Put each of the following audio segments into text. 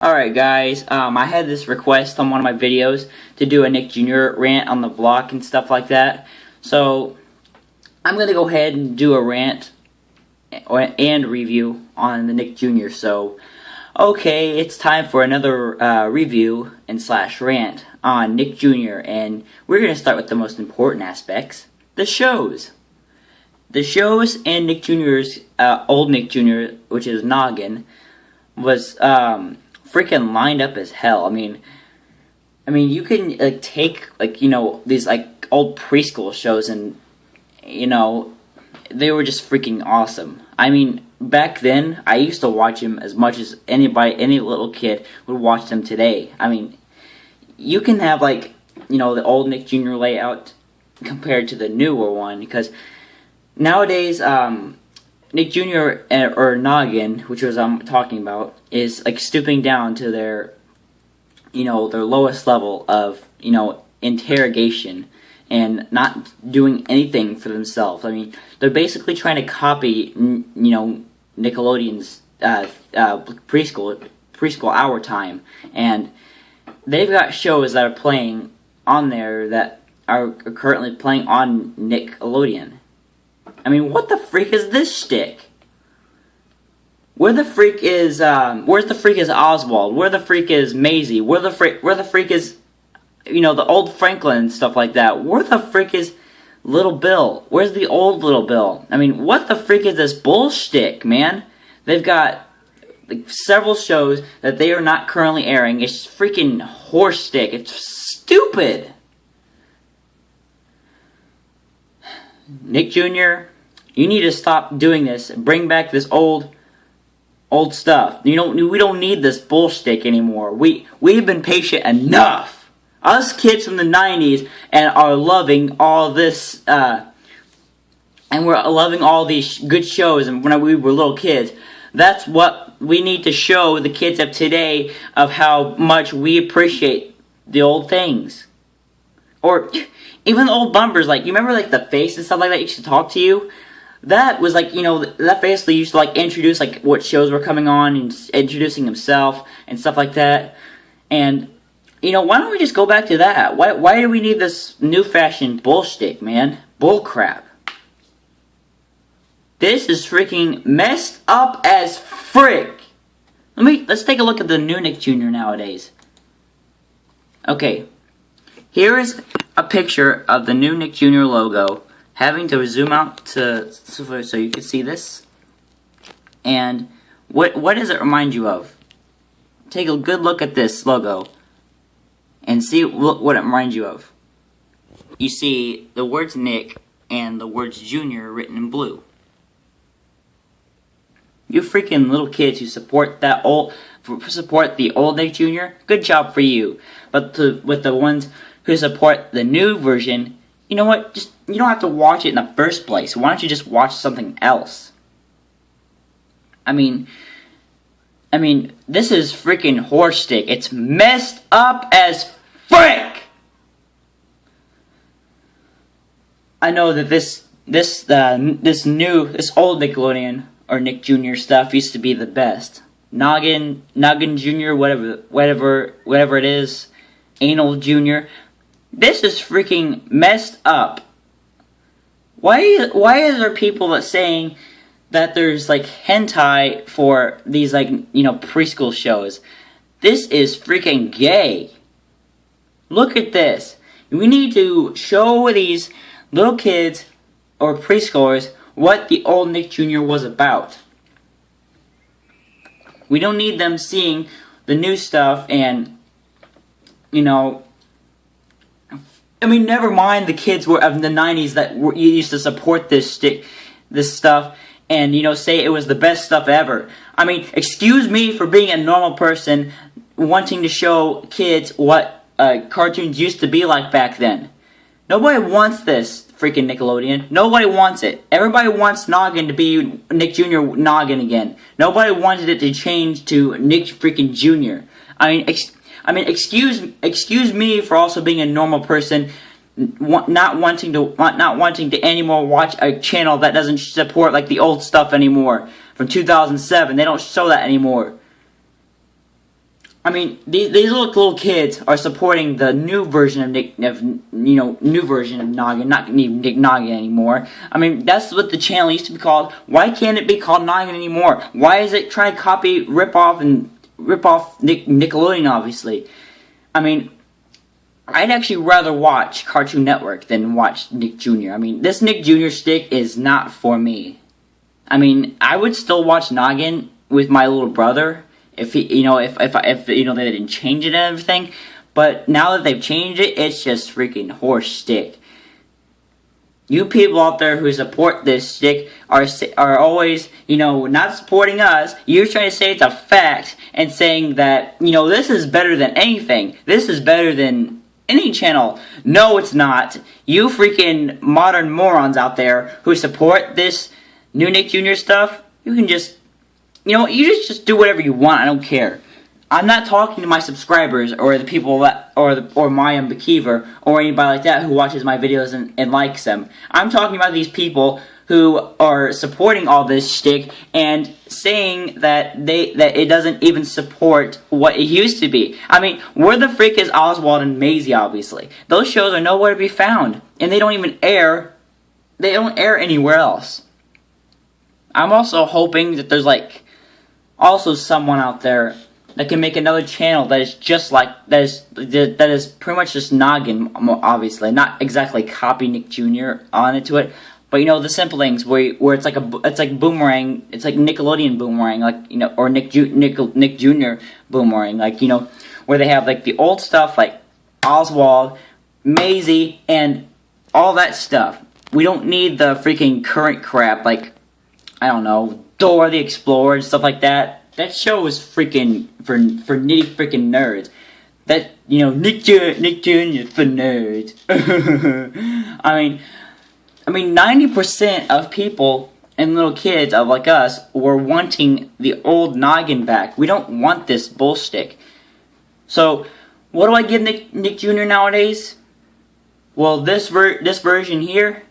Alright guys, I had this request on one of my videos to do a Nick Jr. rant on the block and stuff like that. So, I'm going to go ahead and do a rant and review on the Nick Jr. So, okay, it's time for another review and slash rant on Nick Jr. And we're going to start with the most important aspects, the shows. The shows and Nick Jr.'s, old Nick Jr., which is Noggin, was, freaking lined up as hell. I mean, you can take these old preschool shows and they were just freaking awesome. I mean, back then I used to watch them as much as any little kid would watch them today. I mean, you can have the old Nick Jr. layout compared to the newer one, because nowadays Nick Jr. or Noggin, which was I'm talking about, is stooping down to their their lowest level of interrogation and not doing anything for themselves. I mean, they're basically trying to copy Nickelodeon's preschool hour time, and they've got shows that are playing on there that are currently playing on Nickelodeon. I mean, what the freak is this shtick? Where's the freak is Oswald? Where the freak is Maisie? Where the freak is, the old Franklin and stuff like that? Where the freak is Little Bill? Where's the old Little Bill? I mean, what the freak is this bullshit, man? They've got several shows that they are not currently airing. It's freaking horse stick. It's stupid. Nick Jr., you need to stop doing this and bring back this old stuff. We don't need this bullshit anymore. We've been patient enough. Us kids from the 90s and are loving all this, and we're loving all these good shows. And when we were little kids, that's what we need to show the kids of today of how much we appreciate the old things. Or even the old bumpers, you remember the face and stuff like that used to talk to you? That was that basically used to introduce what shows were coming on and introducing himself and stuff like that. And why don't we just go back to that? Why do we need this new fashioned bullshit, man? Bullcrap. This is freaking messed up as frick. Let's take a look at the new Nick Jr. nowadays. Okay. Here is a picture of the new Nick Jr. logo. Having to zoom out so you can see this. And what does it remind you of? Take a good look at this logo and see what it reminds you of. You see the words Nick and the words Junior written in blue. You freaking little kids who support the old Nick Jr., good job for you. But with the ones who support the new version, you know what? You don't have to watch it in the first place. Why don't you just watch something else? I mean, this is freaking horse stick. It's messed up as frick. I know that this old Nickelodeon or Nick Jr. stuff used to be the best. Noggin Jr., whatever it is, Anal Jr. This is freaking messed up. Why is there people that saying that there's hentai for these preschool shows? This is freaking gay. Look at this. We need to show these little kids or preschoolers what the old Nick Jr. was about. We don't need them seeing the new stuff and never mind the kids of the 90s that used to support this stuff and, say it was the best stuff ever. I mean, excuse me for being a normal person wanting to show kids what cartoons used to be like back then. Nobody wants this freaking Nickelodeon. Nobody wants it. Everybody wants Noggin to be Nick Jr. Noggin again. Nobody wanted it to change to Nick freaking Jr. Excuse me for also being a normal person, not wanting to anymore watch a channel that doesn't support the old stuff anymore from 2007. They don't show that anymore. I mean, these little kids are supporting the new version of new version of Noggin, not Nick Noggin anymore. I mean, that's what the channel used to be called. Why can't it be called Noggin anymore? Why is it trying to copy, rip off Nickelodeon, obviously? I mean, I'd actually rather watch Cartoon Network than watch Nick Jr. I mean, this Nick Jr. stick is not for me. I mean, I would still watch Noggin with my little brother if he, if they didn't change it and everything. But now that they've changed it, it's just freaking horse stick. You people out there who support this stick are always, not supporting us. You're trying to say it's a fact and saying that, this is better than anything. This is better than any channel. No, it's not. You freaking modern morons out there who support this new Nick Jr. stuff, you can just, you just do whatever you want. I don't care. I'm not talking to my subscribers or the people that, or my Mckeever or anybody like that who watches my videos and likes them. I'm talking about these people who are supporting all this shtick and saying that it doesn't even support what it used to be. I mean, where the frick is Oswald and Maisie, obviously? Those shows are nowhere to be found, and they don't even air. They don't air anywhere else. I'm also hoping that there's also someone out there that can make another channel that is just like that is pretty much just Noggin, obviously, not exactly copy Nick Jr. onto it, but the simple things where it's like Boomerang, it's like Nickelodeon Boomerang, or Nick Jr. Boomerang, where they have the old stuff like Oswald, Maisie, and all that stuff. We don't need the freaking current crap I don't know, Dora the Explorer and stuff like that. That show is freaking for nitty freaking nerds. That Nick Jr. for nerds. I mean 90% of people and little kids like us were wanting the old Noggin back. We don't want this bullshit. So what do I give Nick Jr. nowadays? Well, this version here,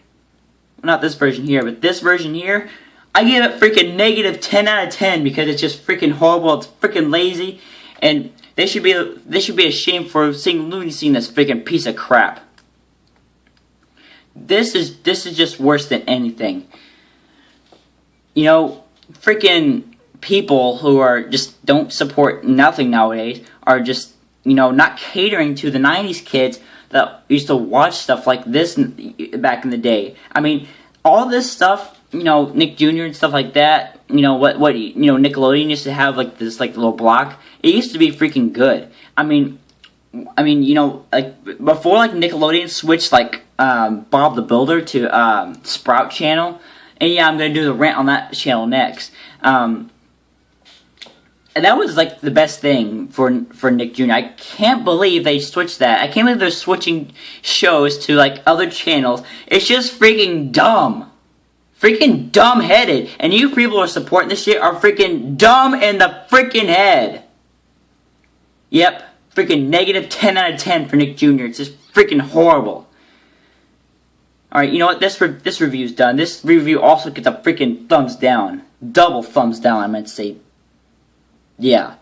not this version here, but this version here, I give it freaking negative 10 out of 10 because it's just freaking horrible. It's freaking lazy, and they should be ashamed for seeing this freaking piece of crap. This is just worse than anything. Freaking people who are just don't support nothing nowadays are just not catering to the 90s kids that used to watch stuff like this back in the day. I mean, all this stuff. Nick Jr. and stuff like that, what Nickelodeon used to have this little block. It used to be freaking good. I mean, before Nickelodeon switched Bob the Builder to Sprout channel, and yeah, I'm gonna do the rant on that channel next. And that was the best thing for Nick Jr. I can't believe they switched that. I can't believe they're switching shows to other channels. It's just freaking dumb. Freaking dumb-headed. And you people who are supporting this shit are freaking dumb in the freaking head. Yep. Freaking negative 10 out of 10 for Nick Jr. It's just freaking horrible. Alright, you know what? This review's done. This review also gets a freaking thumbs down. Double thumbs down, I meant to say. Yeah.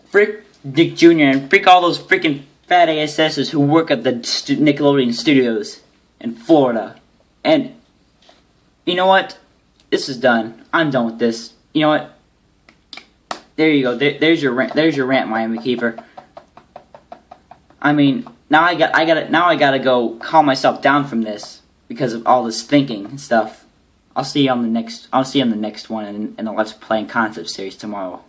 Frick Nick Jr. and frick all those freaking fat ASSs who work at the Nickelodeon studios in Florida. And, you know what? This is done. I'm done with this. You know what? There you go. There's your rant. There's your rant, my Mckeever. I mean, now I gotta go calm myself down from this because of all this thinking and stuff. I'll see you on the next one in the Let's Play and Concept series tomorrow.